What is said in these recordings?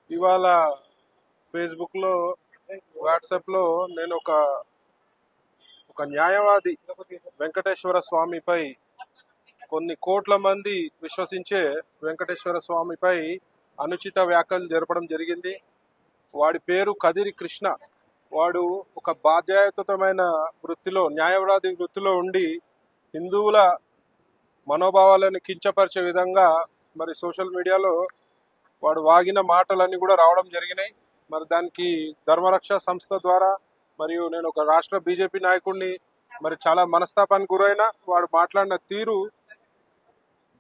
ఇవాళ ఫేస్బుక్లో, వాట్సాప్లో నేను ఒక న్యాయవాది వెంకటేశ్వర స్వామిపై కొన్ని కోట్ల మంది విశ్వసించే వెంకటేశ్వర స్వామిపై అనుచిత వ్యాఖ్యలు జరపడం జరిగింది. వాడి పేరు కదిరి కృష్ణ. వాడు ఒక బాధ్యతాయుతమైన వృత్తిలో, న్యాయవాది వృత్తిలో ఉండి హిందువుల మనోభావాలను కించపరిచే విధంగా మరి సోషల్ మీడియాలో వాడు వాగిన మాటలన్నీ కూడా రావడం జరిగినాయి. మరి దానికి ధర్మరక్ష సంస్థ ద్వారా మరియు నేను ఒక రాష్ట్ర బీజేపీ నాయకుడిని, మరి చాలా మనస్తాపానికి గురైన వాడు మాట్లాడిన తీరు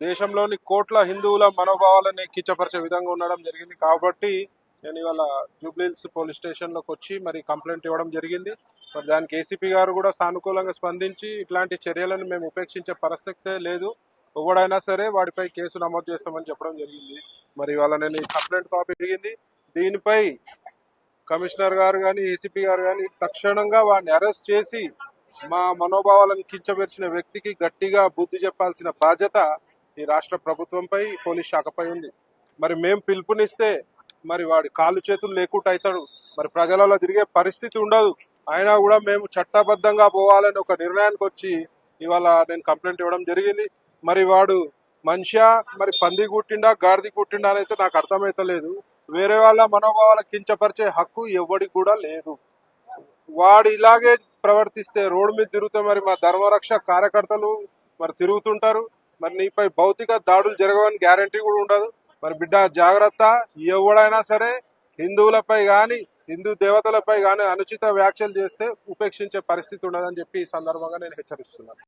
దేశంలోని కోట్ల హిందువుల మనోభావాలని కించపరిచే విధంగా ఉండడం జరిగింది. కాబట్టి నేను ఇవాళ జూబ్లీహిల్స్ పోలీస్ స్టేషన్లోకి వచ్చి మరి కంప్లైంట్ ఇవ్వడం జరిగింది. మరి దానికి ఏసీపీ గారు కూడా సానుకూలంగా స్పందించి ఇట్లాంటి చర్యలను మేము ఉపేక్షించే పరిస్థితే లేదు, ఎవడైనా సరే వాడిపై కేసు నమోదు చేస్తామని చెప్పడం జరిగింది. మరి ఇవాళ నేను ఈ కంప్లైంట్ కాపీ జరిగింది. దీనిపై కమిషనర్ గారు కానీ, ఏసీపీ గారు కానీ తక్షణంగా వాడిని అరెస్ట్ చేసి మా మనోభావాలను కించపరిచిన వ్యక్తికి గట్టిగా బుద్ధి చెప్పాల్సిన బాధ్యత ఈ రాష్ట్ర ప్రభుత్వంపై, పోలీస్ శాఖపై ఉంది. మరి మేము పిలుపునిస్తే మరి వాడి కాళ్ళు చేతులు లేకుండా అవుతాడు, మరి ప్రజలలో తిరిగే పరిస్థితి ఉండదు. అయినా కూడా మేము చట్టబద్ధంగా పోవాలని ఒక నిర్ణయానికి వచ్చి ఇవాళ నేను కంప్లైంట్ ఇవ్వడం జరిగింది. మరి వాడు మనిషా, మరి పంది కుట్టిండా గాడిది కుట్టిండా అని అయితే నాకు అర్థమైతలేదు. వేరే వాళ్ళ మనోభావాల కించపరిచే హక్కు ఎవరికి కూడా లేదు. వాడు ఇలాగే ప్రవర్తిస్తే రోడ్డు మీద తిరుగుతే మరి మా ధర్మరక్ష కార్యకర్తలు మరి తిరుగుతుంటారు. మరి నీపై భౌతిక దాడులు జరగవని గ్యారంటీ కూడా ఉండదు. మరి బిడ్డ జాగ్రత్త, ఎవడైనా సరే హిందువులపై కానీ, హిందూ దేవతలపై కానీ అనుచిత వ్యాఖ్యలు చేస్తే ఉపేక్షించే పరిస్థితి ఉండదని చెప్పి ఈ సందర్భంగా నేను హెచ్చరిస్తున్నాను.